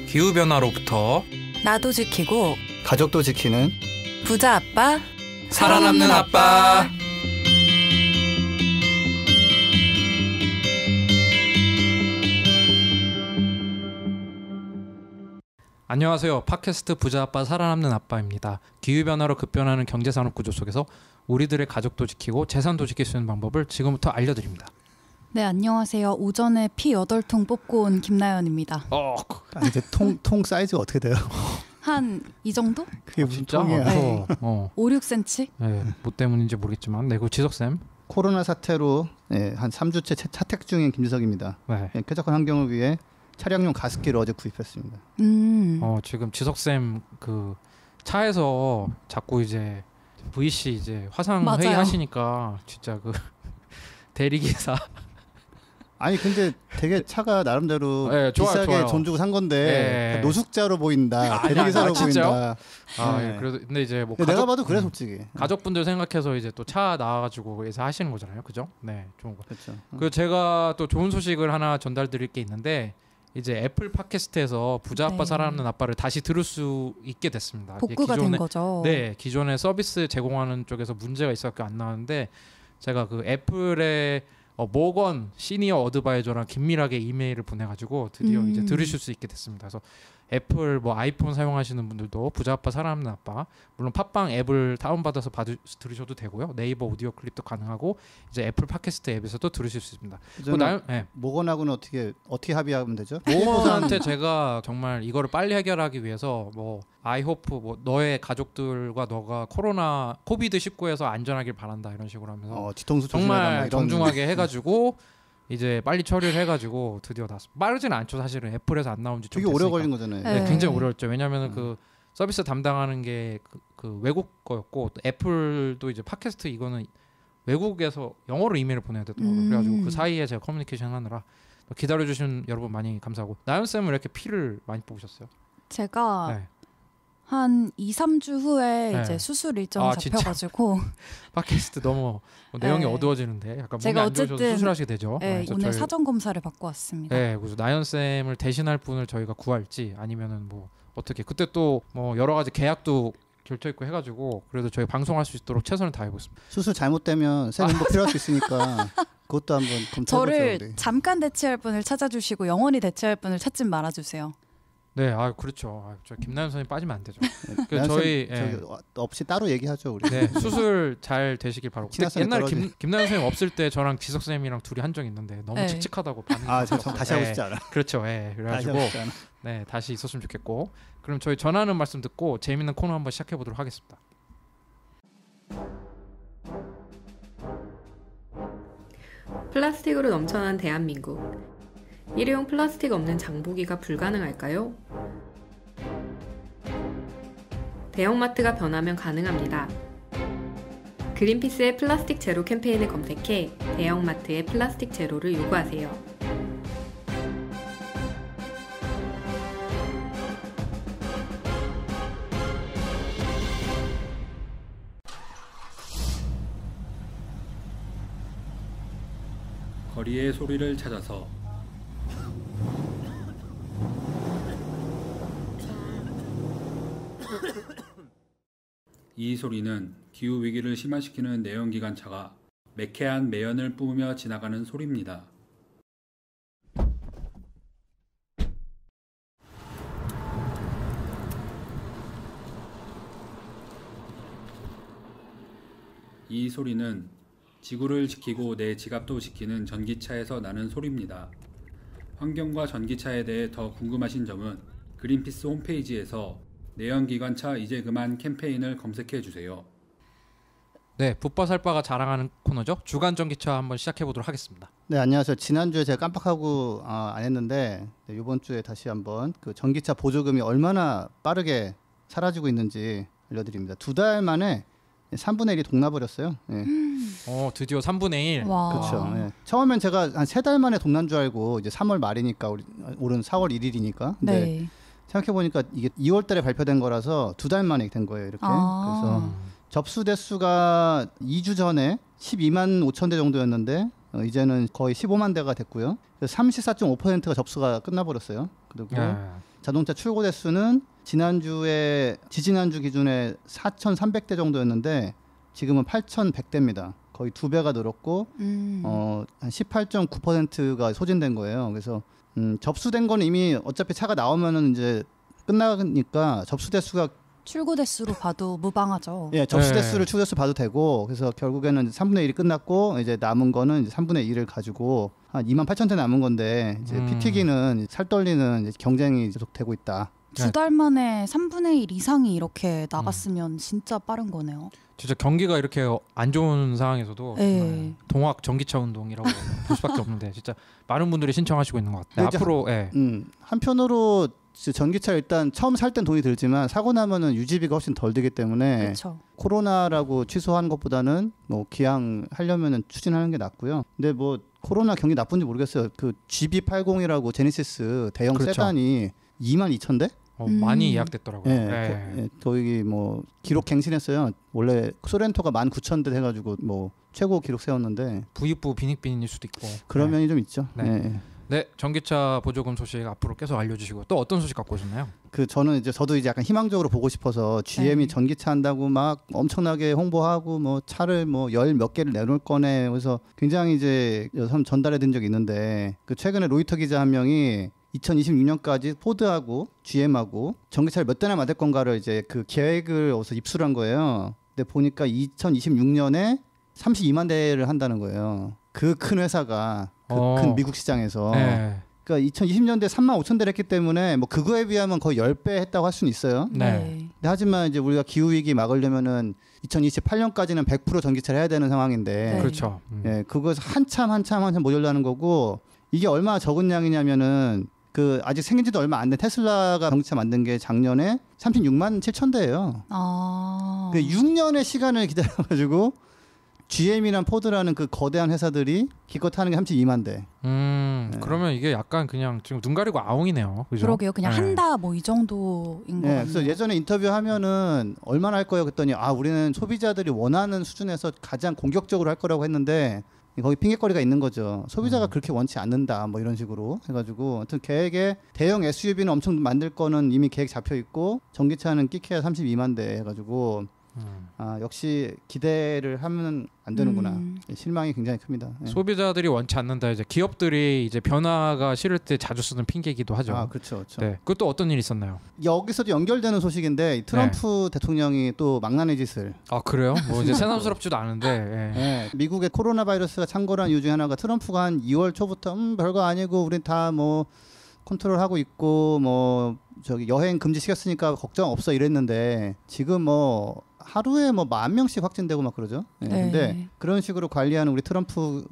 기후변화로부터 나도 지키고 가족도 지키는 부자 아빠 살아남는 아빠. 안녕하세요. 팟캐스트 부자 아빠 살아남는 아빠입니다. 기후변화로 급변하는 경제산업 구조 속에서 우리들의 가족도 지키고 재산도 지킬 수 있는 방법을 지금부터 알려드립니다. 네, 안녕하세요. 오전에 피 8통 뽑고 온 김나연입니다. 이제 통 사이즈가 어떻게 돼요? 한 이 정도? 그게 무슨 진짜? 통이야? 네. 5, 6cm? 네, 뭐 때문인지 모르겠지만 네, 그 지석쌤. 코로나 사태로 한 3주째 차택 중인 김지석입니다. 네. 쾌적한 환경을 위해 차량용 가습기를 어제 구입했습니다. 지금 지석쌤 그 차에서 자꾸 이제 VC 이제 화상 맞아요. 회의 하시니까 진짜 그 대리기사 아니 근데 되게 차가 나름대로 네, 비싸게 좋아요. 돈 주고 산 건데 네. 노숙자로 보인다, 대리기사로 보인다. 네. 그래도 근데 이제 뭐 내가 봐도 그래 솔직히. 가족분들 생각해서 이제 또 차 나와가지고 해서 하시는 거잖아요, 그죠? 네, 좋은 거. 그렇죠. 그 제가 또 좋은 소식을 하나 전달드릴 게 있는데 이제 애플 팟캐스트에서 부자 아빠 네. 살아남는 아빠를 다시 들을 수 있게 됐습니다. 복구가 된 거죠. 네, 기존에 서비스 제공하는 쪽에서 문제가 있어서 안 나왔는데 제가 그 애플의 모건 시니어 어드바이저랑 긴밀하게 이메일을 보내가지고 드디어 이제 들으실 수 있게 됐습니다. 그래서 애플 뭐 아이폰 사용하시는 분들도 부자 아빠 살아남는 아빠 물론 팟빵 앱을 다운받아서 들으셔도 되고요. 네이버 오디오 클립도 가능하고 이제 애플 팟캐스트 앱에서도 들으실 수 있습니다. 네. 모건하고는 어떻게 합의하면 되죠? 모건한테 제가 정말 이거를 빨리 해결하기 위해서 뭐 아이호프 뭐 너의 가족들과 너가 코비드 19에서 안전하길 바란다 이런 식으로 하면서 뒤통수 정말 정중하게 해가지고 이제 빨리 처리를 해가지고 드디어 다 빠르지는 않죠. 사실은 애플에서 안 나온 지 좀 되게 됐으니까. 오래 걸린 거잖아요. 네, 굉장히 오래 걸렸죠. 왜냐하면 그 서비스 담당하는 게 그 외국 거였고 또 애플도 이제 팟캐스트 이거는 외국에서 영어로 이메일을 보내야 되더라고요. 그래가지고 그 사이에 제가 커뮤니케이션 하느라 기다려주신 여러분 많이 감사하고 나연 쌤은 이렇게 피를 많이 뽑으셨어요? 제가 네. 한 2-3주 후에 네. 이제 수술 일정이 잡혀가지고 팟캐스트 너무 내용이 네. 어두워지는데 약간 몸이 제가 안 좋으셔서 어쨌든 수술하시게 되죠. 네, 오늘 사전 검사를 받고 왔습니다. 네, 그래서 나연 쌤을 대신할 분을 저희가 구할지 아니면은 뭐 어떻게 그때 또 뭐 여러 가지 계약도 결정 있고 해가지고 그래도 저희 방송할 수 있도록 최선을 다해보겠습니다. 수술 잘못되면 새 정보 필요할 수 있으니까 그것도 한번 검토해보죠. 저를 잠깐 대체할 분을 찾아주시고 영원히 대체할 분을 찾지 말아주세요. 네, 그렇죠. 저 김나연 선생님 빠지면 안 되죠. 네, 저희 없이 따로 얘기하죠 우리. 네, 수술 잘 되시길 바라고. 옛날에 김나연 선생님 없을 때 저랑 지석 선생님이랑 둘이 한 적 있는데 너무 네. 칙칙하다고 반응이. 저 다시 하고 싶지 않아. 그렇죠. 그래가지고 네, 다시 있었으면 좋겠고. 그럼 저희 전하는 말씀 듣고 재밌는 코너 한번 시작해 보도록 하겠습니다. 플라스틱으로 넘쳐난 대한민국. 일회용 플라스틱 없는 장보기가 불가능할까요? 대형마트가 변하면 가능합니다. 그린피스의 플라스틱 제로 캠페인을 검색해 대형마트의 플라스틱 제로를 요구하세요. 거리의 소리를 찾아서 이 소리는 기후위기를 심화시키는 내연기관차가 매캐한 매연을 뿜으며 지나가는 소리입니다. 이 소리는 지구를 지키고 내 지갑도 지키는 전기차에서 나는 소리입니다. 환경과 전기차에 대해 더 궁금하신 점은 그린피스 홈페이지에서 내연기관차 이제 그만 캠페인을 검색해 주세요. 네, 붓바살바가 자랑하는 코너죠. 주간 전기차 한번 시작해 보도록 하겠습니다. 네, 안녕하세요. 지난주에 제가 깜빡하고 안 했는데 이번 주에 다시 한번 그 전기차 보조금이 얼마나 빠르게 사라지고 있는지 알려드립니다. 2달 만에 3분의 1이 동나버렸어요. 네. 드디어 3분의 1. 와. 그렇죠. 네. 처음엔 제가 한 3달 만에 동난 줄 알고 이제 3월 말이니까 올은 4월 1일이니까. 네. 생각해보니까 이게 2월달에 발표된 거라서 2달 만에 된 거예요. 이렇게. 그래서 접수 대수가 2주 전에 12만 5천 대 정도였는데 이제는 거의 15만 대가 됐고요. 34.5%가 접수가 끝나버렸어요. 그리고 자동차 출고 대수는 지지난주 기준에 4,300대 정도였는데 지금은 8,100대입니다. 거의 2배가 늘었고 한 18.9%가 소진된 거예요. 그래서 접수된 건 이미 어차피 차가 나오면은 이제 끝나니까 접수 대수가 출고 대수로 봐도 무방하죠. 예, 접수 대수를 출고 대수 봐도 되고 그래서 결국에는 3분의 1이 끝났고 이제 남은 거는 이제 3분의 1을 가지고 한 28,000대 남은 건데 이제 피튀기는 살 떨리는 이제 경쟁이 계속되고 있다. 2달 만에 3분의 1 이상이 이렇게 나갔으면 진짜 빠른 거네요. 진짜 경기가 이렇게 안 좋은 상황에서도 동학 전기차 운동이라고 볼 수밖에 없는데 진짜 많은 분들이 신청하시고 있는 것 같아요. 앞으로 한편으로 전기차 일단 처음 살 땐 돈이 들지만 사고 나면은 유지비가 훨씬 덜 들기 때문에 그쵸. 코로나라고 취소한 것보다는 뭐 기왕 하려면은 추진하는 게 낫고요. 근데 뭐 코로나 경기 나쁜지 모르겠어요. 그 GB80이라고 제네시스 대형 그렇죠. 세단이 22,000대? 많이 예약됐더라고요. 거기 뭐 기록 갱신했어요. 원래 소렌토가 19,000대 해가지고 뭐 최고 기록 세웠는데 부익부 빈익빈일 수도 있고 그런 면이 좀 있죠. 네, 전기차 보조금 소식 앞으로 계속 알려주시고 또 어떤 소식 갖고 오셨나요? 저도 이제 약간 희망적으로 보고 싶어서 GM이 전기차 한다고 막 엄청나게 홍보하고 뭐 차를 뭐 10 몇 개를 내놓을 거네. 그래서 굉장히 이제 전달해 든 적이 있는데 그 최근에 로이터 기자 한 명이 2026년까지 포드하고 GM하고 전기차를 몇 대나 만들 건가를 이제 그 계획을 어디서 입수한 거예요. 근데 보니까 2026년에 32만 대를 한다는 거예요. 그 큰 회사가 큰 미국 시장에서. 그러니까 2020년대 3만 5천 대를 했기 때문에 뭐 그거에 비하면 거의 10배 했다고 할 수는 있어요. 근데 하지만 이제 우리가 기후 위기 막으려면은 2028년까지는 100% 전기차를 해야 되는 상황인데. 그렇죠. 그거 한참 모자라는 거고 이게 얼마나 적은 양이냐면은 그 아직 생긴지도 얼마 안 된 테슬라가 전기차 만든 게 작년에 36만 7천 대예요. 그 6년의 시간을 기다려가지고 GM이랑 포드라는 그 거대한 회사들이 기껏 하는 게 32만 대. 그러면 이게 약간 그냥 지금 눈 가리고 아웅이네요. 그죠? 그러게요. 그냥 한다 뭐 이 정도인 거 같네요. 그래서 예전에 인터뷰하면은 얼마나 할 거예요? 그랬더니 우리는 소비자들이 원하는 수준에서 가장 공격적으로 할 거라고 했는데 거기 핑계거리가 있는 거죠. 소비자가 그렇게 원치 않는다 뭐 이런 식으로 해가지고 하여튼 계획에 대형 SUV는 엄청 만들 거는 이미 계획 잡혀 있고 전기차는 끼케야 32만 대 해가지고 역시 기대를 하면 안 되는구나. 실망이 굉장히 큽니다. 소비자들이 원치 않는다. 이제 기업들이 이제 변화가 싫을 때 자주 쓰는 핑계이기도 하죠. 그렇죠. 네. 그것도 어떤 일이 있었나요? 여기서도 연결되는 소식인데 트럼프 대통령이 또 망나니 짓을. 그래요? 뭐 이제 새삼스럽지도 않은데. 미국의 코로나 바이러스가 창궐한 이유 중에 하나가 트럼프가 한 2월 초부터 별거 아니고 우린 다 뭐 컨트롤하고 있고 뭐 저기 여행 금지 시켰으니까 걱정 없어 이랬는데 지금 뭐 하루에 뭐 10,000명씩 확진되고 막 그러죠. 근데 그런 식으로 관리하는 우리 트럼프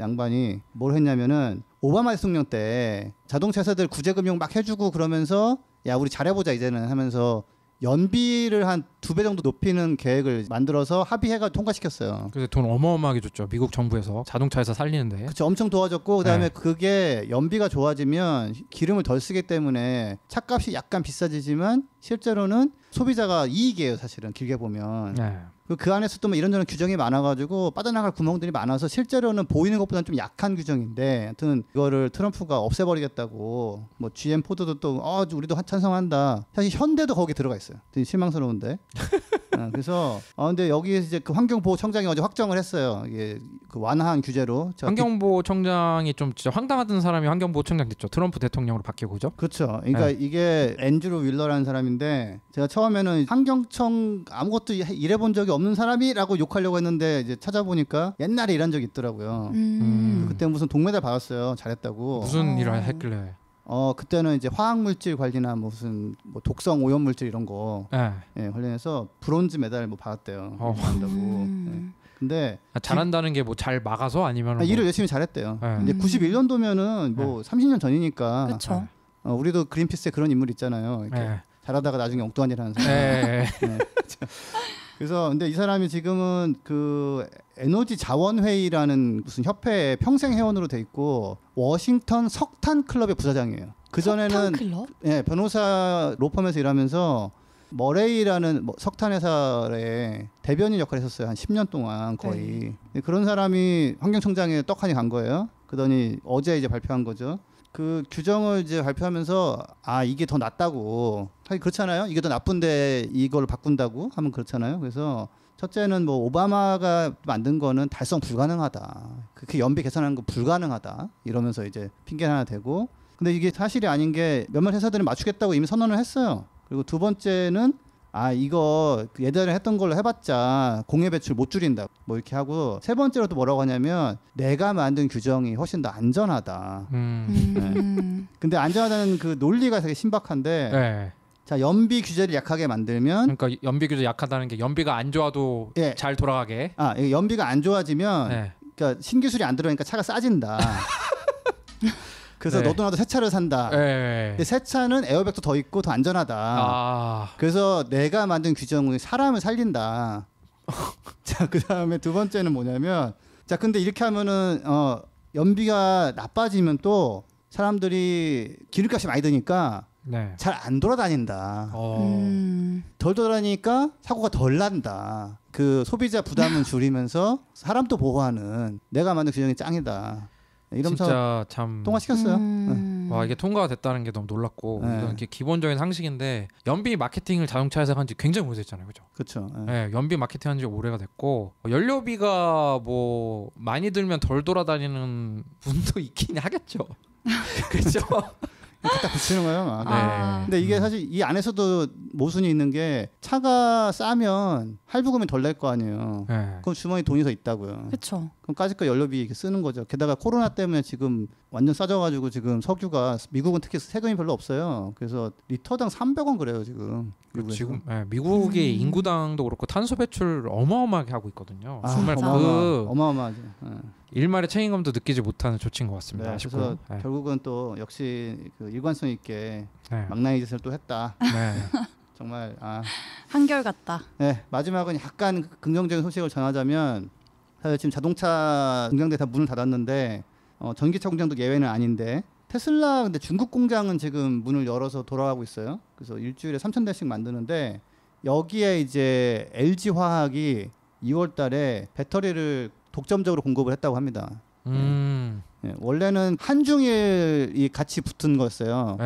양반이 뭘 했냐면은 오바마 대통령 때 자동차 회사들 구제금융 막 해주고 그러면서 야 우리 잘해보자 이제는 하면서 연비를 한 2배 정도 높이는 계획을 만들어서 합의해가 통과시켰어요. 그래서 돈 어마어마하게 줬죠. 미국 정부에서 자동차 회사 살리는데. 그렇죠. 엄청 도와줬고 그다음에 그게 연비가 좋아지면 기름을 덜 쓰기 때문에 차값이 약간 비싸지지만 실제로는 소비자가 이익이에요. 사실은 길게 보면. 그 안에서 또 뭐 이런저런 규정이 많아가지고 빠져나갈 구멍들이 많아서 실제로는 보이는 것보다는 좀 약한 규정인데 하여튼 이거를 트럼프가 없애버리겠다고 뭐 GM 포드도 또 우리도 찬성한다. 사실 현대도 거기 들어가 있어요. 되게 실망스러운데. 그래서 근데 여기 이제 그 환경보호청장이 어제 확정을 했어요. 이게 그 완화한 규제로. 환경보호청장이 좀 진짜 황당하던 사람이 환경보호청장 됐죠. 트럼프 대통령으로 바뀌고죠. 그렇죠. 그러니까 이게 앤드루 윌러라는 사람인데 제가 처음에는 환경청 아무것도 일해본 적이 없는 사람이라고 욕하려고 했는데 이제 찾아보니까 옛날에 일한 적이 있더라고요. 그때 무슨 동메달 받았어요. 잘했다고. 무슨 일을 했길래? 그때는 이제 화학물질 관리나 무슨 뭐 독성 오염물질 이런 거 관련해서 브론즈 메달 뭐 받았대요. 한다고. 근데 잘한다는 게 뭐 잘 막아서 아니면 일을 열심히 잘했대요. 근데 91년도면은 뭐 30년 전이니까. 그렇죠. 우리도 그린피스에 그런 인물 있잖아요. 이렇게 잘하다가 나중에 엉뚱한 일 하는 사람. 그래서 근데 이 사람이 지금은 그 에너지 자원 회의라는 무슨 협회에 평생 회원으로 돼 있고 워싱턴 석탄 클럽의 부사장이에요. 그 전에는 석탄 클럽? 변호사 로펌에서 일하면서 머레이라는 석탄 회사의 대변인 역할을 했었어요. 한 10년 동안 거의. 그런 사람이 환경청장에 떡하니 간 거예요. 그러더니 어제 이제 발표한 거죠. 그 규정을 이제 발표하면서 이게 더 낫다고. 사실 그렇잖아요. 이게 더 나쁜데 이걸 바꾼다고 하면 그렇잖아요. 그래서 첫째는 뭐 오바마가 만든 거는 달성 불가능하다. 그 연비 개선하는 거 불가능하다. 이러면서 이제 핑계 하나 대고. 근데 이게 사실이 아닌 게 몇몇 회사들은 맞추겠다고 이미 선언을 했어요. 그리고 두 번째는 이거 예전에 했던 걸로 해봤자 공해 배출 못 줄인다. 뭐 이렇게 하고 세 번째로 또 뭐라고 하냐면 내가 만든 규정이 훨씬 더 안전하다. 네. 근데 안전하다는 그 논리가 되게 신박한데 네. 자 연비 규제를 약하게 만들면 그러니까 연비 규제 약하다는 게 연비가 안 좋아도 잘 돌아가게. 이게 연비가 안 좋아지면 그러니까 신기술이 안 들어오니까 차가 싸진다. 그래서 너도 나도 새 차를 산다. 근데 새 차는 에어백도 더 있고 더 안전하다. 그래서 내가 만든 규정이 사람을 살린다. 자, 그다음에 두 번째는 뭐냐면 자, 근데 이렇게 하면은 연비가 나빠지면 또 사람들이 기름값이 많이 드니까 잘 안 돌아다닌다. 덜 돌아다니니까 사고가 덜 난다. 그 소비자 부담은 줄이면서 사람도 보호하는 내가 만든 규정이 짱이다. 이러면서 진짜 참 통과시켰어요. 와, 이게 통과가 됐다는 게 너무 놀랍고 이건 이게 기본적인 상식인데 연비 마케팅을 자동차에서 한지 굉장히 오래됐잖아요, 그죠? 그렇죠. 연비 마케팅 한지 오래가 됐고 연료비가 뭐 많이 들면 덜 돌아다니는 분도 있긴 하겠죠. 그렇죠. 갖다 붙이는 거예요. 근데 이게 사실 이 안에서도 모순이 있는 게 차가 싸면 할부금이 덜 낼 거 아니에요. 그럼 주머니 돈이 더 있다고요. 그렇죠. 그럼 까짓거 연료비 이렇게 쓰는 거죠. 게다가 코로나 때문에 지금 완전 싸져가지고 지금 석유가 미국은 특히 세금이 별로 없어요. 그래서 리터당 300원 그래요 지금. 미국에서. 지금 미국의 인구당도 그렇고 탄소 배출 어마어마하게 하고 있거든요. 정말 어마어마하죠. 일말의 책임감도 느끼지 못하는 조치인 것 같습니다. 그래서 결국은 또 역시 그 일관성 있게 망나니 짓을 또 했다. 정말 한결같다. 마지막은 약간 긍정적인 소식을 전하자면 사실 지금 자동차 공장들 다 문을 닫았는데 전기차 공장도 예외는 아닌데 테슬라 근데 중국 공장은 지금 문을 열어서 돌아가고 있어요. 그래서 일주일에 3,000대씩 만드는데 여기에 이제 LG 화학이 2월달에 배터리를 독점적으로 공급을 했다고 합니다. 원래는 한중일이 같이 붙은 거였어요.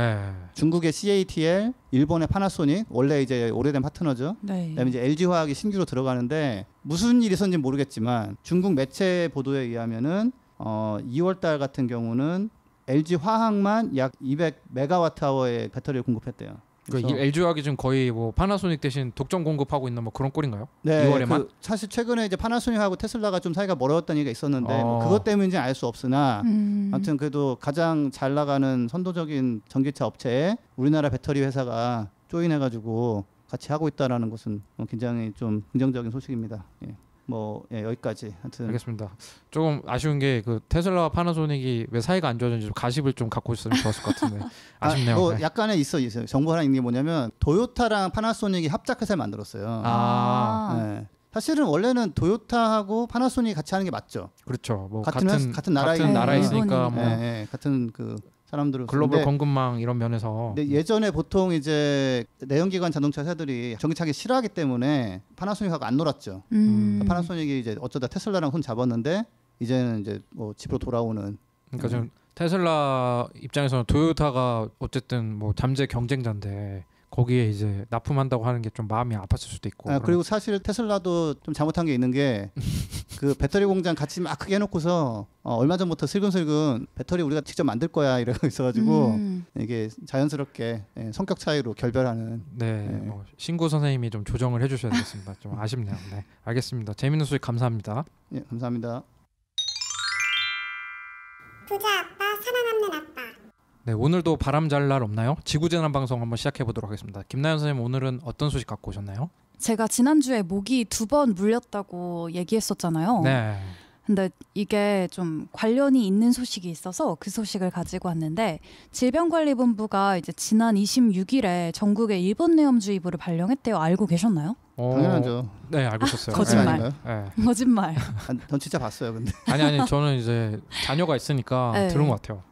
중국의 CATL, 일본의 파나소닉, 원래 이제 오래된 파트너죠. 그다음에 이제 LG 화학이 신규로 들어가는데 무슨 일이 있었는지 모르겠지만 중국 매체 보도에 의하면은 2월달 같은 경우는 LG 화학만 약 200메가와트아워의 배터리를 공급했대요. 그러니까 LG 화학이 지금 거의 뭐 파나소닉 대신 독점 공급하고 있는 뭐 그런 꼴인가요? 2월에만? 사실 최근에 이제 파나소닉하고 테슬라가 좀 사이가 멀어졌다는 얘기가 있었는데 뭐 그것 때문인지는 알 수 없으나 아무튼 그래도 가장 잘 나가는 선도적인 전기차 업체에 우리나라 배터리 회사가 조인해가지고 같이 하고 있다라는 것은 굉장히 좀 긍정적인 소식입니다. 여기까지. 하여튼 알겠습니다. 조금 아쉬운 게 그 테슬라와 파나소닉이 왜 사이가 안 좋아졌는지 좀 가십을 좀 갖고 있으면 좋았을 것 같은데 아쉽네요. 약간의 있어요. 정보 하나 있는 게 뭐냐면 토요타랑 파나소닉이 합작회사를 만들었어요. 사실은 원래는 토요타하고 파나소닉이 같이 하는 게 맞죠. 그렇죠. 뭐 같은 나라에 있으니까 뭐 같은 그 사람들은 글로벌 공급망 이런 면에서. 근데 예전에 보통 이제 내연기관 자동차 회사들이 전기차기 싫어하기 때문에 파나소닉하고 안 놀았죠. 파나소닉이 이제 어쩌다 테슬라랑 손 잡았는데 이제는 이제 뭐 집으로 돌아오는. 그러니까 좀 테슬라 입장에서는 토요타가 어쨌든 뭐 잠재 경쟁자인데 거기에 이제 납품한다고 하는 게 좀 마음이 아팠을 수도 있고. 그리고 사실 테슬라도 좀 잘못한 게 있는 게 그 배터리 공장 같이 막 크게 해놓고서 얼마 전부터 슬근슬근 배터리 우리가 직접 만들 거야 이러고 있어가지고 이게 자연스럽게 성격 차이로 결별하는. 신구 선생님이 좀 조정을 해주셔야 되겠습니다. 좀 아쉽네요. 알겠습니다. 재밌는 소식 감사합니다. 감사합니다. 부자 아빠, 살아남는 아빠. 오늘도 바람 잘 날 없나요? 지구재난 방송 한번 시작해 보도록 하겠습니다. 김나연 선생님 오늘은 어떤 소식 갖고 오셨나요? 제가 지난주에 모기 2번 물렸다고 얘기했었잖아요. 근데 이게 좀 관련이 있는 소식이 있어서 그 소식을 가지고 왔는데 질병관리본부가 이제 지난 26일에 전국에 일본내염주의보를 발령했대요. 알고 계셨나요? 당연하죠. 네, 알고 있었어요. 거짓말. 거짓말. 전 진짜 봤어요, 근데. 아니 저는 이제 자녀가 있으니까 들은 것 같아요.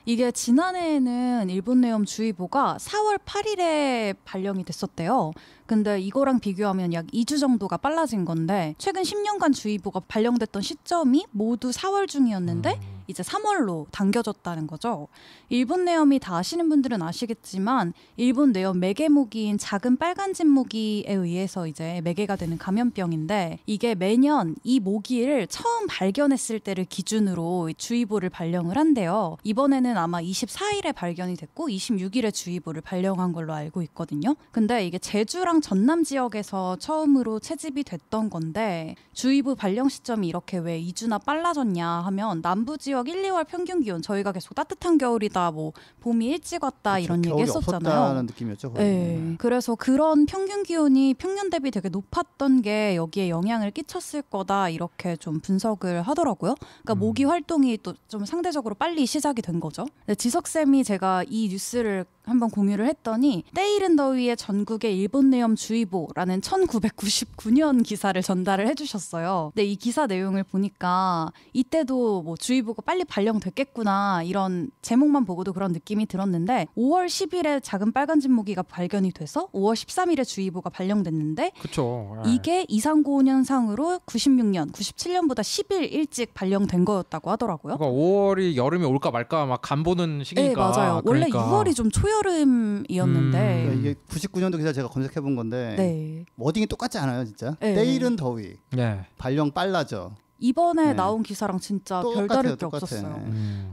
이게 지난해에는 일본 뇌염주의보가 4월 8일에 발령이 됐었대요. 근데 이거랑 비교하면 약 2주 정도가 빨라진 건데 최근 10년간 주의보가 발령됐던 시점이 모두 4월 중이었는데 이제 3월로 당겨졌다는 거죠. 일본 뇌염이 다 아시는 분들은 아시겠지만 일본 뇌염 매개 모기인 작은 빨간짓 모기에 의해서 이제 매개가 되는 감염병인데 이게 매년 이 모기를 처음 발견했을 때를 기준으로 주의보를 발령을 한대요. 이번에는 아마 24일에 발견이 됐고 26일에 주의보를 발령한 걸로 알고 있거든요. 근데 이게 제주랑 전남 지역에서 처음으로 채집이 됐던 건데 주의보 발령 시점이 이렇게 왜 2주나 빨라졌냐 하면 남부 지역 1, 2월 평균 기온 저희가 계속 따뜻한 겨울이다 뭐 봄이 일찍 왔다 그렇죠. 이런 얘기 했었잖아요. 없었다는 느낌이었죠. 네. 그래서 그런 평균 기온이 평년 대비 되게 높았던 게 여기에 영향을 끼쳤을 거다 이렇게 좀 분석을 하더라고요. 그러니까 모기 활동이 또 좀 상대적으로 빨리 시작이 된 거죠. 지석쌤이 제가 이 뉴스를 한번 공유를 했더니 때이른 더위에 전국의 일본 뇌염 주의보라는 1999년 기사를 전달을 해주셨어요. 근데 이 기사 내용을 보니까 이때도 뭐 주의보가 빨리 발령됐겠구나 이런 제목만 보고도 그런 느낌이 들었는데 5월 10일에 작은 빨간짓 모기가 발견이 돼서 5월 13일에 주의보가 발령됐는데 그쵸. 이게 이상고온 현상으로 96년, 97년보다 10일 일찍 발령된 거였다고 하더라고요. 그러니까 5월이 여름이 올까 말까 막 간 보는 시기니까. 네, 맞아요. 원래 그러니까. 6월이 좀 초여름이었는데 이게 99년도 기사 제가 검색해 본 건데 네. 워딩이 똑같지 않아요, 진짜. 네. 때이른 더위, 네. 발령 빨라져. 이번에 네. 나온 기사랑 진짜 똑같아요, 별다를 게 똑같아. 없었어요.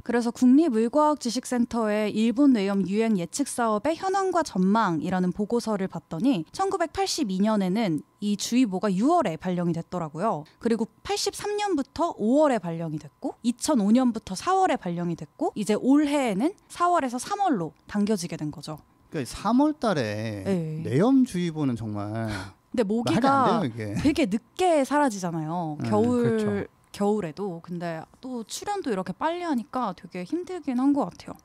그래서 국립의과학지식센터의 일본 뇌염 유행 예측 사업의 현황과 전망이라는 보고서를 봤더니 1982년에는 이 주의보가 6월에 발령이 됐더라고요. 그리고 83년부터 5월에 발령이 됐고 2005년부터 4월에 발령이 됐고 이제 올해에는 4월에서 3월로 당겨지게 된 거죠. 그러니까 3월 달에 네. 뇌염주의보는 정말 근데 말이 모기가 안 돼요, 이게. 되게 늦게 사라지잖아요. 그렇죠. 겨울에도. 근데 또 출현도 이렇게 빨리 하니까 되게 힘들긴 한 것 같아요.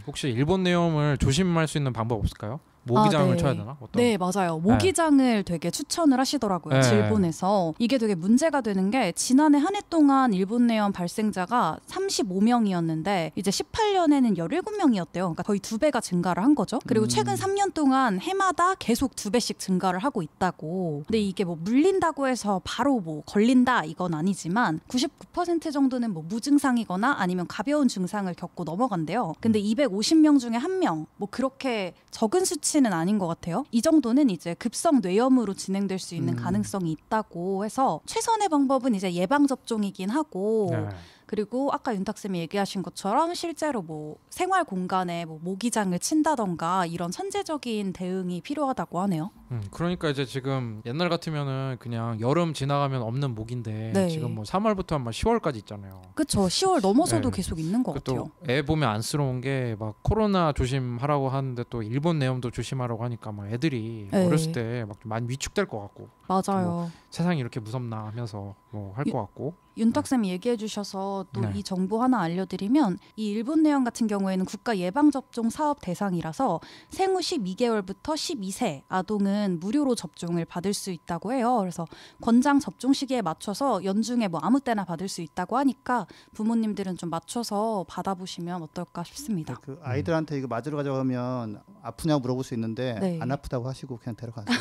혹시 일본 뇌염을 조심할 수 있는 방법 없을까요? 모기장을 네. 쳐야 되나? 어떤? 네, 맞아요. 모기장을 되게 추천을 하시더라고요. 네. 질본에서. 이게 되게 문제가 되는 게 지난해 한 해 동안 일본 뇌염 발생자가 35명이었는데 이제 18년에는 17명이었대요. 그러니까 거의 2배가 증가를 한 거죠. 그리고 최근 3년 동안 해마다 계속 2배씩 증가를 하고 있다고. 근데 이게 뭐 물린다고 해서 바로 뭐 걸린다 이건 아니지만 99% 정도는 뭐 무증상이거나 아니면 가벼운 증상을 겪고 넘어간대요. 근데 250명 중에 1명 뭐 그렇게 적은 수치는 아닌 것 같아요. 이 정도는 이제 급성 뇌염으로 진행될 수 있는 가능성이 있다고 해서 최선의 방법은 이제 예방 접종이긴 하고 네. 그리고 아까 윤탁쌤이 얘기하신 것처럼 실제로 뭐 생활 공간에 뭐 모기장을 친다던가 이런 선제적인 대응이 필요하다고 하네요. 그러니까 이제 지금 옛날 같으면은 그냥 여름 지나가면 없는 모기인데 네. 지금 뭐 3월부터 한 10월까지 있잖아요. 그쵸. 10월 넘어서도 네. 계속 있는 것 같아요. 또 애 보면 안쓰러운 게 막 코로나 조심하라고 하는데 또 일본 뇌염도 조심하라고 하니까 막 애들이 네. 어렸을 때 막 많이 위축될 것 같고 맞아요. 세상이 이렇게 무섭나 하면서 뭐 할 것 같고. 윤탁쌤이 얘기해 주셔서 또 이 네. 정보 하나 알려드리면 이 일본 뇌염 같은 경우에는 국가 예방접종 사업 대상이라서 생후 12개월부터 12세 아동은 무료로 접종을 받을 수 있다고 해요. 그래서 권장 접종 시기에 맞춰서 연중에 뭐 아무 때나 받을 수 있다고 하니까 부모님들은 좀 맞춰서 받아보시면 어떨까 싶습니다. 그 아이들한테 이거 맞으러 가자고 하면 아프냐고 물어볼 수 있는데 네. 안 아프다고 하시고 그냥 데려가세요.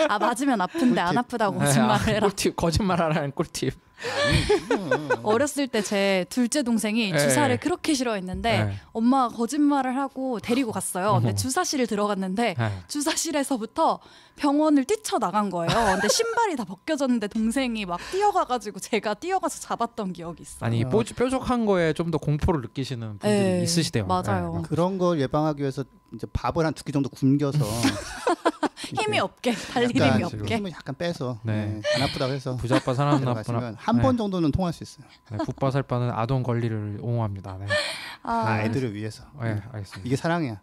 아 맞으면 아픈데 안 꿀팁. 아프다고 거짓말을 해라. 꿀팁 거짓말하라는 꿀팁. 어렸을 때 제 둘째 동생이 네. 주사를 그렇게 싫어했는데 네. 엄마가 거짓말을 하고 데리고 갔어요. 근데 어머. 주사실을 들어갔는데 네. 주사실에서부터 병원을 뛰쳐나간 거예요. 근데 신발이 다 벗겨졌는데 동생이 막 뛰어가가지고 제가 뛰어가서 잡았던 기억이 있어요. 아니 뾰족한 거에 좀 더 공포를 느끼시는 분들이 네, 있으시대요. 맞아요. 네. 그런 걸 예방하기 위해서 이제 밥을 한 2끼 정도 굶겨서 힘이 없게 달릴 약간 힘이 없게. 힘을 약간 빼서 네. 안 아프다고 해서 부자빠 사람 데려가시면 나쁘나 한 번 정도는 통할 수 있어요. 네, 붓바살바는 아동 권리를 옹호합니다. 네. 아이들을 위해서. 네, 알겠습니다. 이게 사랑이야.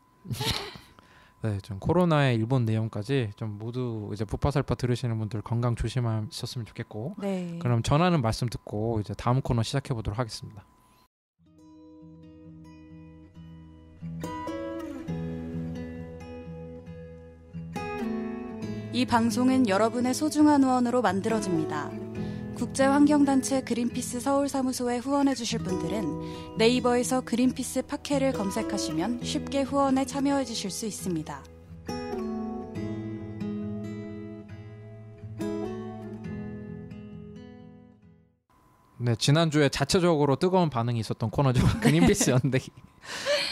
네, 좀 코로나의 일본 내용까지 좀 모두 이제 붓바살바 들으시는 분들 건강 조심하셨으면 좋겠고. 네. 그럼 전하는 말씀 듣고 이제 다음 코너 시작해 보도록 하겠습니다. 이 방송은 여러분의 소중한 후원으로 만들어집니다. 국제환경단체 그린피스 서울사무소에 후원해주실 분들은 네이버에서 그린피스 팟캐를 검색하시면 쉽게 후원에 참여해주실 수 있습니다. 네, 지난주에 자체적으로 뜨거운 반응이 있었던 코너죠. 그린피스 연대기.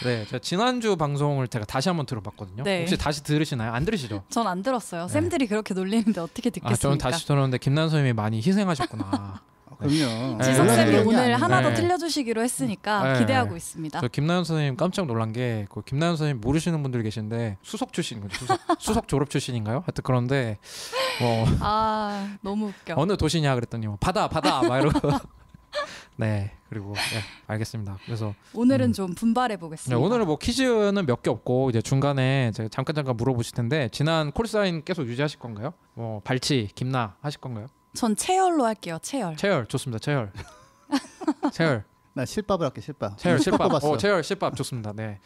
네, 제가 지난주 방송을 제가 다시 한번 들어봤거든요. 네. 혹시 다시 들으시나요? 안 들으시죠? 전 안 들었어요. 네. 쌤들이 그렇게 놀리는데 어떻게 듣겠습니까? 저는 다시 들었는데 김난 선생님이 많이 희생하셨구나. 그럼요. 지석쌤이 네. 오늘 하나 더 네. 들려주시기로 했으니까 네. 기대하고 있습니다. 저 김나연 선생님 깜짝 놀란 게 김나연 선생님 모르시는 분들 계신데 수석 출신 거죠. 수석 졸업 출신인가요? 하여튼 그런데 너무 웃겨. 어느 도시냐 그랬더니 바다 막 이러고 네, 그리고 네, 알겠습니다. 그래서 오늘은 좀 분발해 보겠습니다. 네, 오늘은 뭐 퀴즈는 몇 개 없고 이제 중간에 제가 잠깐 물어보실 텐데 지난 콜사인 계속 유지하실 건가요? 뭐 발치, 김나 하실 건가요? 전 채열로 할게요. 채열. 좋습니다. 채열. 나 실밥을 할게 실밥. 실밥. 뽑았어. 실밥 좋습니다. 네,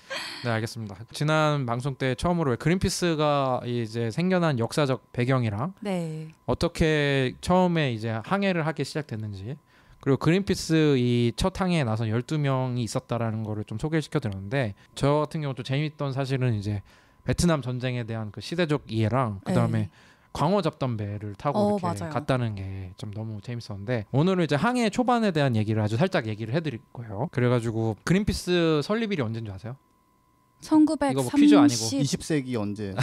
알겠습니다. 지난 방송 때 처음으로 그린피스가 이제 생겨난 역사적 배경이랑 네. 어떻게 처음에 이제 항해를 하기 시작됐는지 그리고 그린피스 이 첫 항해에 나선 12명이 있었다라는 거를 좀 소개시켜 드렸는데 저 같은 경우 또 재밌던 사실은 이제 베트남 전쟁에 대한 그 시대적 이해랑 그다음에 네. 광어 잡던 배를 타고 이렇게 맞아요. 갔다는 게 좀 너무 재밌었는데 오늘은 이제 항해 초반에 대한 얘기를 아주 살짝 얘기를 해드릴 거예요. 그래가지고 그린피스 설립일이 언제인지 아세요? 1930... 이거 뭐 퀴즈 아니고 20세기 언제?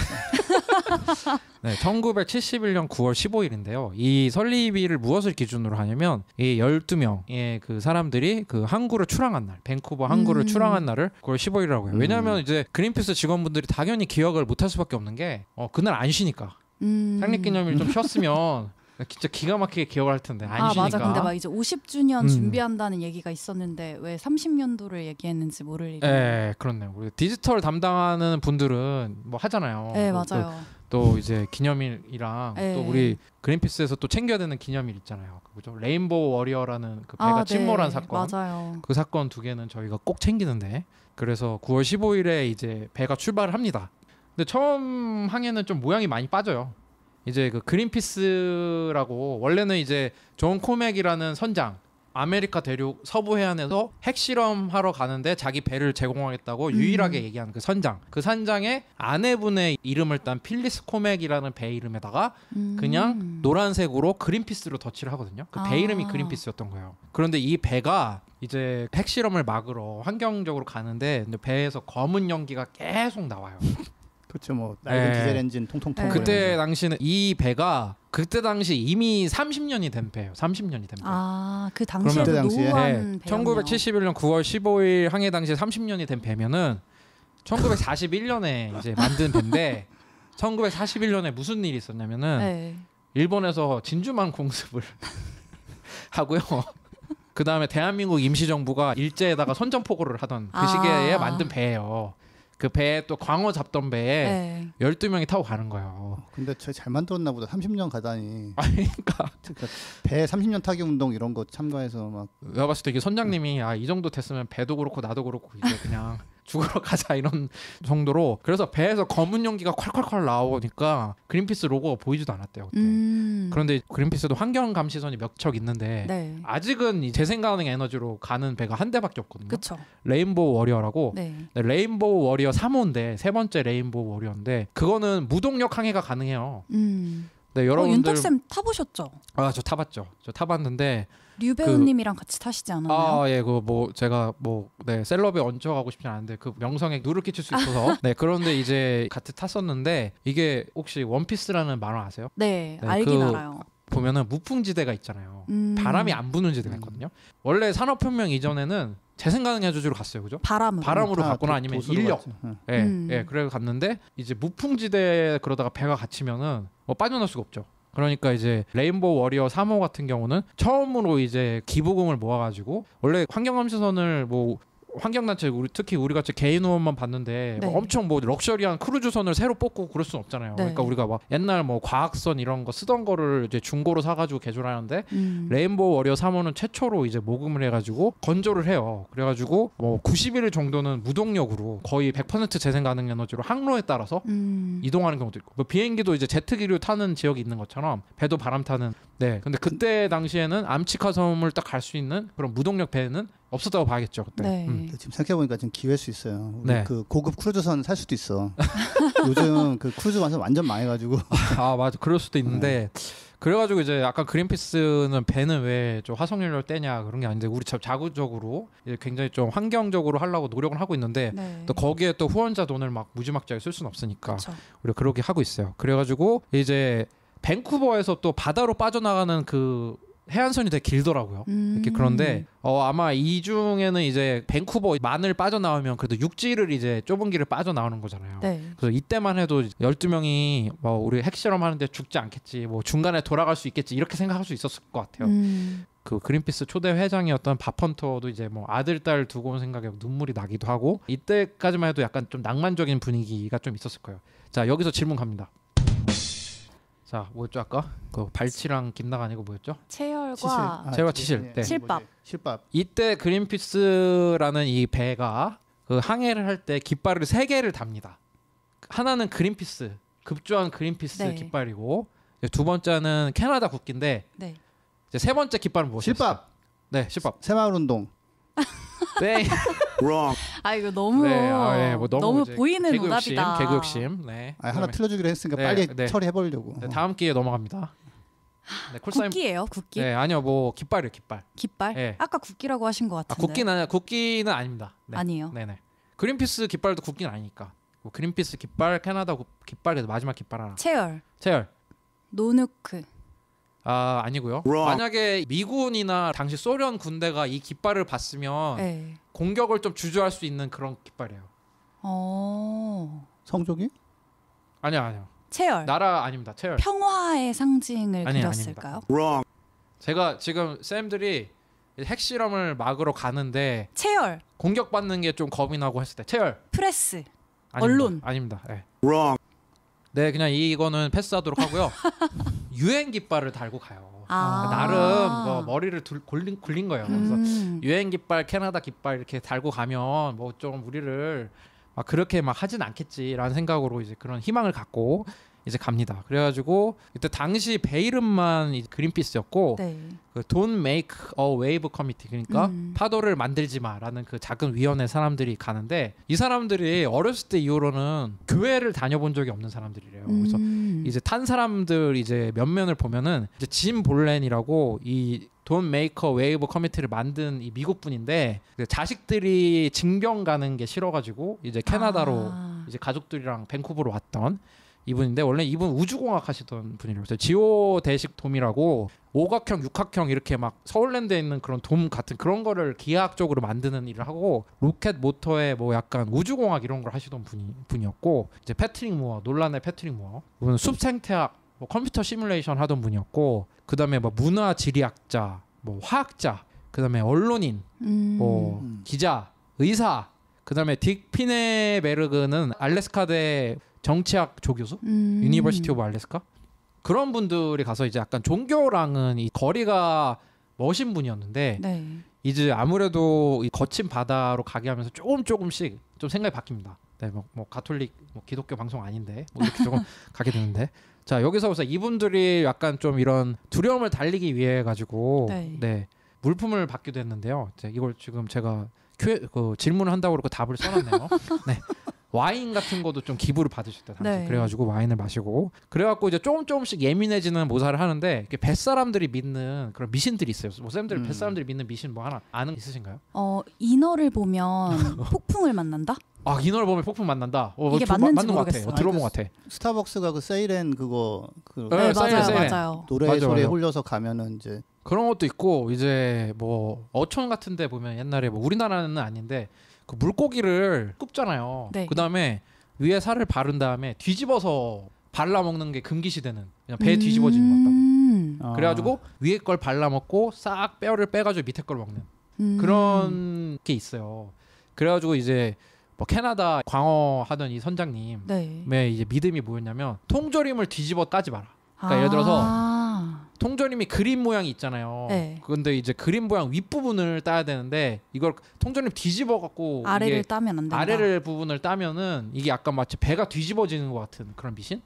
네, 1971년 9월 15일인데요. 이 설립일을 무엇을 기준으로 하냐면 이 12명의 그 사람들이 그 항구를 출항한 날, 밴쿠버 항구를 출항한 날을 9월 15일이라고 해요. 왜냐하면 이제 그린피스 직원분들이 당연히 기억을 못할 수밖에 없는 게 그날 안 쉬니까. 창립기념일 좀 쉬었으면 진짜 기가 막히게 기억을 할 텐데 안 쉬니까. 맞아. 근데 막 이제 50주년 준비한다는 얘기가 있었는데 왜 30년도를 얘기했는지 모를 일이. 네, 그렇네요. 우리 디지털 담당하는 분들은 뭐 하잖아요. 네, 맞아요. 또 이제 기념일이랑 또 우리 그린피스에서 또 챙겨야 되는 기념일 있잖아요. 그죠? 레인보우 워리어라는 그 배가 침몰한 사건. 맞아요. 그 사건 두 개는 저희가 꼭 챙기는데 그래서 9월 15일에 이제 배가 출발을 합니다. 근데 처음 항해는 좀 모양이 많이 빠져요. 이제 그 그린피스라고 원래는 이제 존 코맥이라는 선장 아메리카 대륙 서부 해안에서 핵실험하러 가는데 자기 배를 제공하겠다고 유일하게 얘기한 그 선장. 그 선장의 아내분의 이름을 딴 필리스 코맥이라는 배 이름에다가 그냥 노란색으로 그린피스로 덧칠을 하거든요. 그 배 이름이 그린피스였던 거예요. 그런데 이 배가 이제 핵실험을 막으러 환경적으로 가는데 배에서 검은 연기가 계속 나와요. 그렇죠. 뭐 낡은 디젤 엔진 통통 통. 그때 당시는 이 배가 그때 당시 이미 30년이 된 배예요. 30년이 된 배. 그 당시에도 노후한 배였네요. 1971년 9월 15일 항해 당시 30년이 된 배면은 1941년에 이제 만든 배인데 1941년에 무슨 일이 있었냐면은 일본에서 진주만 공습을 하고요. 그 다음에 대한민국 임시정부가 일제에다가 선전포고를 하던 그 시기에 만든 배예요. 그 배에 또 광어 잡던 배에 12명이 타고 가는 거예요. 근데 잘 만들었나 보다. 30년 가다니. 그러니까 배 30년 타기 운동 이런 거 참가해서 막. 내가 봤을 때 이게 선장님이 이 정도 됐으면 배도 그렇고 나도 그렇고 이제 그냥 죽으러 가자 이런 정도로. 그래서 배에서 검은 연기가 콸콸콸 나오니까 그린피스 로고가 보이지도 않았대요 그때. 그런데 그린피스도 환경 감시선이 몇 척 있는데 아직은 재생 가능 에너지로 가는 배가 한 대밖에 없거든요. 그쵸. 레인보우 워리어라고. 레인보우 워리어 3호인데 세 번째 레인보우 워리어인데 그거는 무동력 항해가 가능해요. 네, 여러분들 윤탁쌤 타보셨죠? 저 타봤죠. 저 타봤는데 류 배우님이랑 같이 타시지 않았나요? 예, 제가 셀럽에 얹혀가고 싶지 않은데 그 명성에 누를 끼칠 수 있어서 그런데 이제 같이 탔었는데 이게 혹시 원피스라는 만화 아세요? 네, 알긴 알아요. 보면은 무풍지대가 있잖아요. 바람이 안 부는 지대가 있거든요. 원래 산업혁명 이전에는 재생가능 에너지로 갔어요, 그죠? 바람으로 갔거나 아니면 인력. 그래서 갔는데 이제 무풍지대 그러다가 배가 갇히면은 빠져나올 수가 없죠. 그러니까 이제 레인보우 워리어 3호 같은 경우는 처음으로 이제 기부금을 모아가지고 원래 환경감시선을 환경단체 특히 우리 같이 개인 호업만 봤는데 네. 뭐 엄청 뭐 럭셔리한 크루즈선을 새로 뽑고 그럴 순 없잖아요. 네. 그러니까 우리가 막 옛날 뭐 과학선 이런 거 쓰던 거를 이제 중고로 사가지고 개조하는데 레인보우 워리어 3호는 최초로 이제 모금을 해가지고 건조를 해요. 그래가지고 뭐 90일 정도는 무동력으로 거의 100% 재생 가능 에너지로 항로에 따라서 이동하는 경우도 있고 뭐 비행기도 이제 제트기류 타는 지역이 있는 것처럼 배도 바람 타는. 네. 근데 그때 당시에는 암치카 섬을 딱 갈 수 있는 그런 무동력 배는 없었다고 봐야겠죠 그때. 네. 지금 생각해보니까 지금 기회일 수 있어요. 우리 네. 그 고급 크루즈선 살 수도 있어. 요즘 그 크루즈 완전 망해가지고. 아 맞아, 그럴 수도 있는데 그래가지고 이제 약간 그린피스는 배는 왜 좀 화석연료를 떼냐 그런 게 아닌데 우리 자구적으로 이제 굉장히 좀 환경적으로 하려고 노력을 하고 있는데 네. 또 거기에 또 후원자 돈을 막 무지막지하게 쓸 수는 없으니까 그쵸. 우리가 그렇게 하고 있어요. 그래가지고 이제 밴쿠버에서 또 바다로 빠져나가는 그 해안선이 되게 길더라고요. 이렇게 그런데 아마 이 중에는 이제 밴쿠버만을 빠져나오면 그래도 육지를 이제 좁은 길을 빠져나오는 거잖아요. 네. 그래서 이때만 해도 12명이 뭐 우리 핵실험 하는데 죽지 않겠지, 뭐 중간에 돌아갈 수 있겠지 이렇게 생각할 수 있었을 것 같아요. 그 그린피스 초대 회장이었던 밥 헌터도 이제 뭐 아들 딸 두고 온 생각에 눈물이 나기도 하고 이때까지만 해도 약간 좀 낭만적인 분위기가 좀 있었을 거예요. 자, 여기서 질문 갑니다. 자, 뭐였죠 아까? 그 발치랑 김나가 아니고 뭐였죠? 체열과 체열과 치실. 네. 실밥. 실밥. 이때 그린피스라는 이 배가 그 항해를 할 때 깃발을 3개를 답니다. 하나는 그린피스, 급조한 그린피스 네. 깃발이고 두 번째는 캐나다 국기인데 네. 이제 세 번째 깃발은 무엇이었어요? 실밥. 네, 실밥. 새마을운동. 네. 아 이거 너무 네, 뭐 너무 이제 보이는 개그 오답이다. 욕심, 개그 욕심. 네. 하나 틀어주기로 했으니까 네, 빨리 네. 처리해보려고. 네, 다음 기회에 넘어갑니다. 네, 콜사인. 국기예요, 국기. 네, 아니요, 뭐 깃발이요, 깃발. 깃발? 네. 아까 국기라고 하신 것 같은데. 국기는 아닙니다. 네. 아니에요. 네네. 그린피스 깃발도 국기는 아니니까. 뭐 그린피스 깃발, 캐나다 깃발에도 마지막 깃발 하나. 체열. 노누크. 아, 아니고요. 만약에 미군이나 당시 소련 군대가 이 깃발을 봤으면 네. 공격을 좀 주저할 수 있는 그런 깃발이에요. 성조기? 아니요. 체열. 나라 아닙니다. 체열. 평화의 상징을 아니에요, 그렸을까요? 제가 지금 쌤들이 핵실험을 막으러 가는데 체열. 공격받는 게 좀 겁이 나고 했을 때 체열. 프레스. 아닙니다. 언론. 아닙니다. 네. 네, 그냥 이거는 패스하도록 하고요. 유엔 깃발을 달고 가요. 나름 뭐 머리를 굴린 거예요. 그래서 유엔 깃발, 캐나다 깃발 이렇게 달고 가면 뭐 좀 우리를 막 그렇게 막 하진 않겠지라는 생각으로 이제 그런 희망을 갖고 이제 갑니다. 그래가지고 이때 당시 배 이름만 그린피스였고 네. 그 Don't Make a Wave Committee, 그러니까 파도를 만들지 마라는 그 작은 위원회 사람들이 가는데 이 사람들이 어렸을 때 이후로는 교회를 다녀본 적이 없는 사람들이래요. 그래서 이제 탄 사람들 이제 면면을 보면은 이제 짐 볼렌이라고 이 Don't Make a Wave Committee를 만든 이 미국 분인데 자식들이 징병 가는 게 싫어가지고 이제 캐나다로 이제 가족들이랑 밴쿠버로 왔던 이분인데 원래 이분 우주공학 하시던 분이래요. 그래서 지오대식 돔이라고 오각형, 육각형 이렇게 막 서울랜드에 있는 그런 돔 같은 그런 거를 기하학적으로 만드는 일을 하고 로켓 모터에 뭐 약간 우주공학 이런 걸 하시던 분이었고 이제 논란의 패트릭 무어 이분은 숲 생태학, 뭐 컴퓨터 시뮬레이션 하던 분이었고 그 다음에 뭐 문화 지리학자, 뭐 화학자, 그 다음에 언론인, 뭐 기자, 의사, 그 다음에 딕 피네베르그는 알래스카대 정치학 조교수, 유니버시티 오브 알래스카 그런 분들이 가서 이제 약간 종교랑은 이 거리가 멋인 분이었는데 네. 이제 아무래도 이 거친 바다로 가게 하면서 조금씩 좀 생각이 바뀝니다. 네, 뭐 가톨릭, 뭐 기독교 방송 아닌데 뭐 이렇게 조금 가게 되는데 자 여기서 우선 이분들이 약간 좀 이런 두려움을 달리기 위해 가지고 네, 물품을 받기도 했는데요. 이걸 지금 제가 질문을 한다고 그러고 답을 써놨네요. 네. 와인 같은 것도 좀 기부를 받으셨다 당시. 네. 그래가지고 와인을 마시고 그래갖고 이제 조금씩 예민해지는 모사를 하는데 뱃사람들이 믿는 그런 미신들이 있어요. 뭐 쌤들 뱃사람들이 믿는 미신 뭐 하나 아는 있으신가요? 인어를 보면 폭풍을 만난다? 아 인어를 보면 폭풍 만난다. 이게 맞는지 맞는 것 모르겠어. 같아. 들어본 것 같아. 스타벅스가 그 세이렌 그거 네, 사이렌. 맞아요. 노래 소리에 홀려서 가면은 이제 그런 것도 있고 이제 뭐 어촌 같은데 보면 옛날에 뭐 우리나라는 아닌데 그 물고기를 굽잖아요. 네. 그 다음에 위에 살을 바른 다음에 뒤집어서 발라 먹는 게 금기시되는 그냥 배 뒤집어지는 것 같다고. 그래가지고 위에 걸 발라 먹고 싹 뼈를 빼가지고 밑에 걸 먹는 그런 게 있어요. 그래가지고 이제 뭐 캐나다 광어하던 이 선장님의 이제 믿음이 뭐였냐면 통조림을 뒤집어 따지 마라. 그러니까 예를 들어서 통조림이 그림 모양이 있잖아요. 그런데 이제 그림 모양 윗부분을 따야 되는데 이걸 통조림 뒤집어 갖고 아래를 따면 안 된다. 아래를 부분을 따면은 이게 약간 마치 배가 뒤집어지는 것 같은 그런 미신.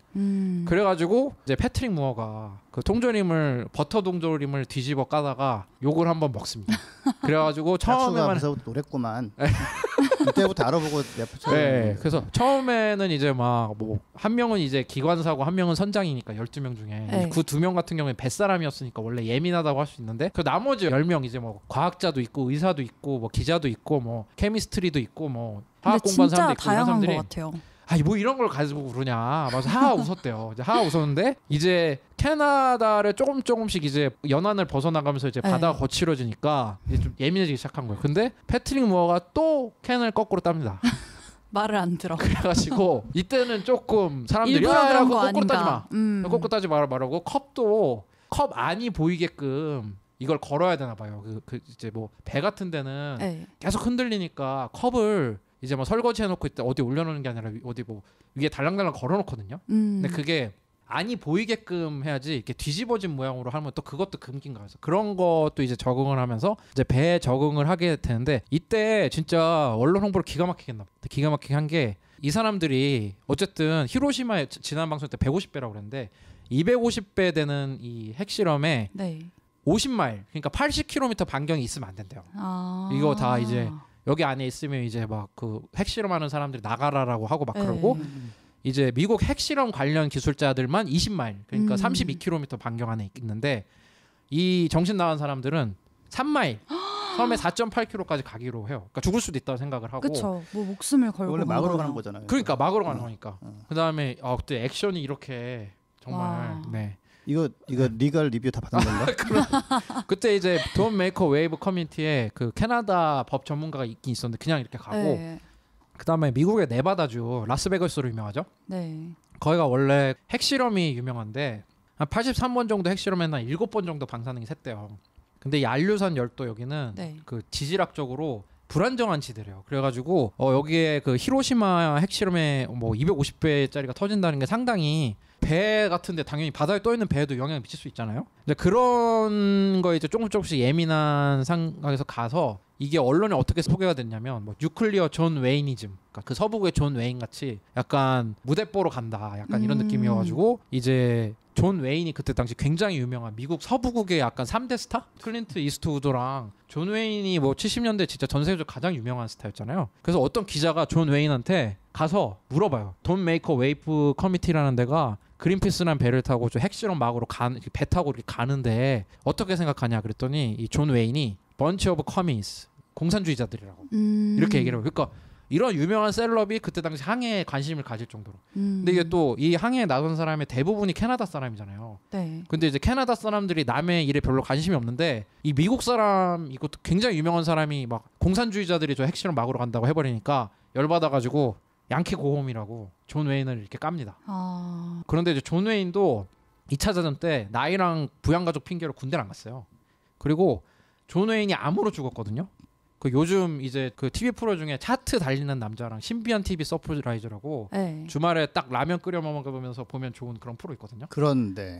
그래가지고 이제 패트릭 무어가 그 통조림을 버터 통조림을 뒤집어 까다가 욕을 한번 먹습니다. 그래가지고 처음에만 노랬구만. 이때부터 알아보고 내포쳐. 네, 그래서 처음에는 이제 막 뭐 한 명은 이제 기관사고 한 명은 선장이니까 12명 중에 그 2명 같은 경우에 뱃사람이었으니까 원래 예민하다고 할 수 있는데 그 나머지 10명 이제 뭐 과학자도 있고 의사도 있고 뭐 기자도 있고 뭐 케미스트리도 있고 뭐 화학 공부하는 사람도 있고 이런 사람들이 것 같아요. 아니 뭐 이런 걸 가지고 그러냐. 맞아. 하하 웃었대요. 이제 하하 웃었는데 이제 캐나다를 조금씩 이제 연안을 벗어나가면서 이제 바다가 거칠어지니까 이제 좀 예민해지기 시작한 거예요. 근데 패트릭 무어가 또 캔을 거꾸로 땁니다. 말을 안 들어. 그래가지고 이때는 조금 사람들이 일부러 거꾸로 따지 마. 거꾸로 따지 말라고 컵도 컵 안이 보이게끔 이걸 걸어야 되나 봐요. 그 이제 뭐 배 같은 데는 계속 흔들리니까 컵을 이제 뭐 설거지 해놓고 있다 어디 올려놓는 게 아니라 어디 뭐 위에 달랑달랑 걸어놓거든요. 근데 그게 안이 보이게끔 해야지 이렇게 뒤집어진 모양으로 하면 또 그것도 금기인가 해서 그런 것도 이제 적응을 하면서 이제 배에 적응을 하게 되는데 이때 진짜 언론 홍보를 기가 막히게 한 게 이 사람들이 어쨌든 히로시마에 지난 방송 때 150배라고 그랬는데 250배 되는 이 핵실험에 50마일 그러니까 80km 반경이 있으면 안 된대요. 이거 다 이제 여기 안에 있으면 이제 막 그 핵실험하는 사람들이 나가라라고 하고 막 그러고 이제 미국 핵실험 관련 기술자들만 20마일 그러니까 32km 반경 안에 있는데 이 정신 나간 사람들은 3마일 처음에 4.8km까지 가기로 해요. 그러니까 죽을 수도 있다고 생각을 하고. 그렇죠. 뭐 목숨을 걸고 원래 막으러 가는 거잖아요. 그러니까 막으러 가는 거니까. 그다음에 그때 액션이 이렇게 정말 이거 리걸 리뷰 다 받은 건가? 그때 이제 Don't Make a Wave 커뮤니티에 그 캐나다 법 전문가가 있긴 있었는데 그냥 이렇게 가고 그다음에 미국의 네바다주 라스베가스로 유명하죠. 거기가 원래 핵실험이 유명한데 한 83번 정도 핵실험에는 한 7번 정도 방사능이 샜대요. 근데 이 알류산 열도 여기는 그 지질학적으로 불안정한 지대래요. 그래가지고 여기에 그 히로시마 핵실험에 뭐 250배짜리가 터진다는 게 상당히 배 같은데 당연히 바다에 떠 있는 배에도 영향을 미칠 수 있잖아요. 근데 그런 거 이제 조금씩 예민한 상황에서 가서 이게 언론에 어떻게 소개가 됐냐면 뭐 뉴클리어 존 웨이니즘, 그러니까 그 서부의 존 웨인 같이 약간 무대뽀로 간다, 약간 이런 느낌이어가지고 이제 존 웨인이 그때 당시 굉장히 유명한 미국 서부국의 약간 3대 스타? 클린트 이스트우드랑 존 웨인이 뭐 70년대 진짜 전 세계적으로 가장 유명한 스타였잖아요. 그래서 어떤 기자가 존 웨인한테 가서 물어봐요. Don't Make a Wave 커미티라는 데가 그린피스라는 배를 타고 저 핵실험 막으로 배 타고 이렇게 가는데 어떻게 생각하냐 그랬더니 이 존 웨인이 Bunch of commies, 공산주의자들이라고 이렇게 얘기를 해요. 그러니까 이런 유명한 셀럽이 그때 당시 항해에 관심을 가질 정도로. 근데 이게 또 이 항해에 나선 사람의 대부분이 캐나다 사람이잖아요. 근데 이제 캐나다 사람들이 남의 일에 별로 관심이 없는데 이 미국 사람 이것도 굉장히 유명한 사람이 막 공산주의자들이 저 핵실험 막으러 간다고 해버리니까 열받아가지고 양키 고홈이라고 존 웨인을 이렇게 깝니다. 그런데 이제 존 웨인도 2차 대전 때 나이랑 부양가족 핑계로 군대를 안 갔어요. 그리고 존 웨인이 암으로 죽었거든요. 그 요즘 이제 그 TV 프로 중에 차트 달리는 남자랑 신비한 TV 서프라이즈라고 주말에 딱 라면 끓여 먹으면서 보면 좋은 그런 프로 있거든요. 그런데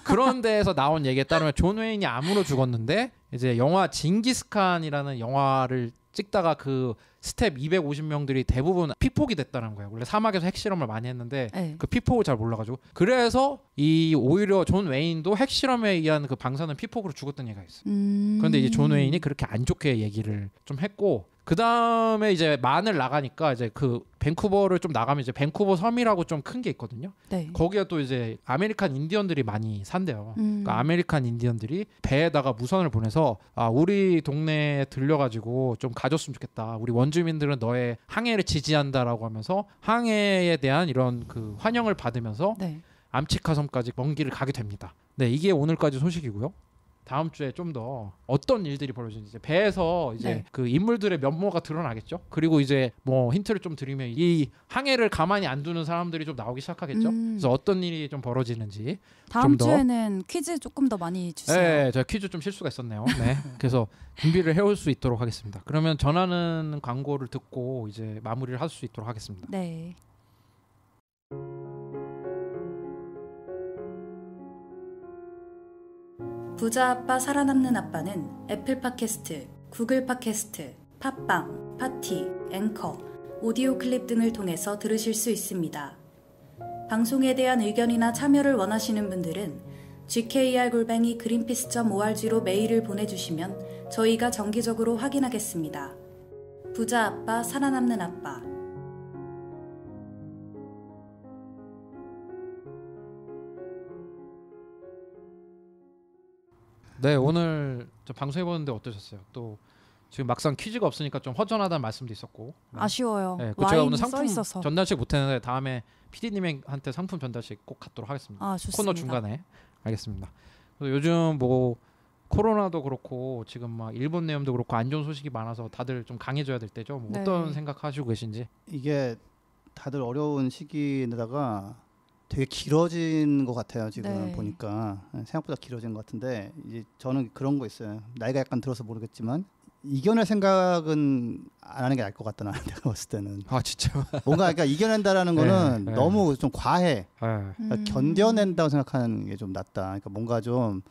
그런 데에서 나온 얘기에 따르면 존 웨인이 암으로 죽었는데 이제 영화 징기스칸이라는 영화를 찍다가 그 스텝 250명들이 대부분 피폭이 됐다는 거예요. 원래 사막에서 핵실험을 많이 했는데 그 피폭을 잘 몰라가지고 그래서 이 오히려 존 웨인도 핵실험에 의한 그 방사능 피폭으로 죽었던 얘기가 있어요. 그런데 이제 존 웨인이 그렇게 안 좋게 얘기를 좀 했고 그 다음에 이제 만을 나가니까 이제 그 밴쿠버를 좀 나가면 이제 밴쿠버 섬이라고 좀 큰 게 있거든요. 거기에 또 이제 아메리칸 인디언들이 많이 산대요. 그러니까 아메리칸 인디언들이 배에다가 무선을 보내서 우리 동네에 들려가지고 좀 가줬으면 좋겠다. 우리 원주민들은 너의 항해를 지지한다라고 하면서 항해에 대한 이런 그 환영을 받으면서 암치카 섬까지 먼 길을 가게 됩니다. 이게 오늘까지 소식이고요. 다음 주에 좀 더 어떤 일들이 벌어지는지 이제 배에서 이제 네. 그 인물들의 면모가 드러나겠죠. 그리고 이제 뭐 힌트를 좀 드리면 이 항해를 가만히 안 두는 사람들이 좀 나오기 시작하겠죠. 그래서 어떤 일이 좀 벌어지는지 다음 좀 주에는 퀴즈 조금 더 많이 주세요. 네, 제가 퀴즈 좀 실수가 있었네요. 네, 그래서 준비를 해올 수 있도록 하겠습니다. 그러면 전하는 광고를 듣고 이제 마무리를 할 수 있도록 하겠습니다. 네. 부자 아빠 살아남는 아빠는 애플 팟캐스트, 구글 팟캐스트, 팟빵, 파티, 앵커, 오디오 클립 등을 통해서 들으실 수 있습니다. 방송에 대한 의견이나 참여를 원하시는 분들은 gkr@greenpeace.org로 메일을 보내주시면 저희가 정기적으로 확인하겠습니다. 부자 아빠 살아남는 아빠. 네, 오늘 저 방송해보는데 어떠셨어요? 또 지금 막상 퀴즈가 없으니까 좀 허전하다는 말씀도 있었고. 네. 아쉬워요. 네, 제가 오늘 와인이 상품 써 있어서. 전달식 못했는데 다음에 PD님한테 상품 전달식 꼭 갖도록 하겠습니다. 아, 좋습니다. 코너 중간에. 알겠습니다. 그래서 요즘 뭐 코로나도 그렇고 지금 막 일본 내염도 그렇고 안 좋은 소식이 많아서 다들 좀 강해져야 될 때죠. 뭐 네. 어떤 생각하시고 계신지. 이게 다들 어려운 시기에다가 되게 길어진 것 같아요. 지금 네. 보니까 생각보다 길어진 것 같은데 이제 저는 그런 거 있어요. 나이가 약간 들어서 모르겠지만 이겨낼 생각은 안 하는 게 나을 것 같다. 나는 내가 봤을 때는 아 진짜. 뭔가 그러니까 이겨낸다라는 거는 네. 너무 좀 과해. 네. 그러니까 견뎌낸다고 생각하는 게 좀 낫다. 그러니까 뭔가 좀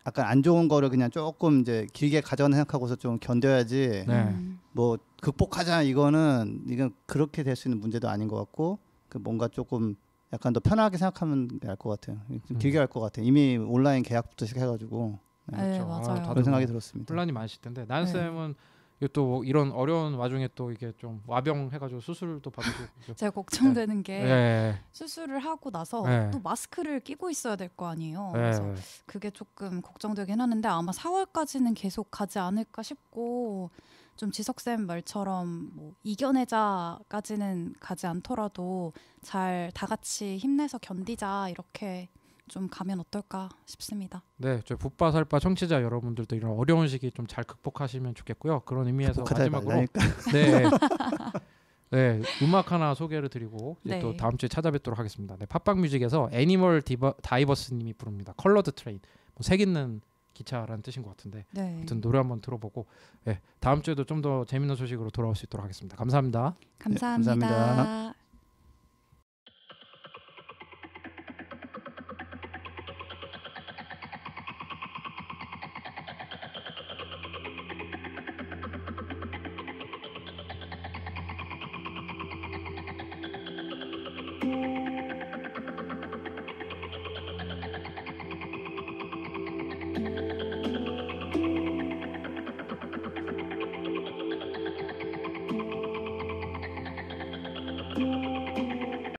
약간 안 좋은 거를 그냥 조금 이제 길게 가져가는 생각하고서 좀 견뎌야지. 네. 뭐 극복하자 이건 그렇게 될 수 있는 문제도 아닌 것 같고 그 뭔가 조금 약간 더 편하게 생각하면 날 것 같아요. 좀 길게 갈 것 같아요. 이미 온라인 계약부터 시작해가지고 네, 그렇죠. 맞아요. 다들 그런 생각이 뭐 들었습니다. 혼란이 많으실 텐데 나연 네. 쌤은 또 이런 어려운 와중에 또 이게 좀 와병해가지고 수술도 받고. 제가 걱정되는 게 네. 수술을 하고 나서 네. 또 마스크를 끼고 있어야 될 거 아니에요. 네. 그래서 그게 조금 걱정되긴 하는데 아마 4월까지는 계속 가지 않을까 싶고 좀 지석쌤 말처럼 뭐 이겨내자까지는 가지 않더라도 잘 다 같이 힘내서 견디자 이렇게 좀 가면 어떨까 싶습니다. 네, 저희 붓바살바 청취자 여러분들도 이런 어려운 시기 좀 잘 극복하시면 좋겠고요. 그런 의미에서 마지막으로 네, 네 음악 하나 소개를 드리고 이제 네. 또 다음 주에 찾아뵙도록 하겠습니다. 네, 팟빵 뮤직에서 애니멀 다이버스님이 부릅니다. 컬러드 트레인, 뭐 색 있는 기차라는 뜻인 것 같은데, 네. 아무튼 노래 한번 들어보고 네, 다음 주에도 좀 더 재밌는 소식으로 돌아올 수 있도록 하겠습니다. 감사합니다. 감사합니다. 네, 감사합니다. 음.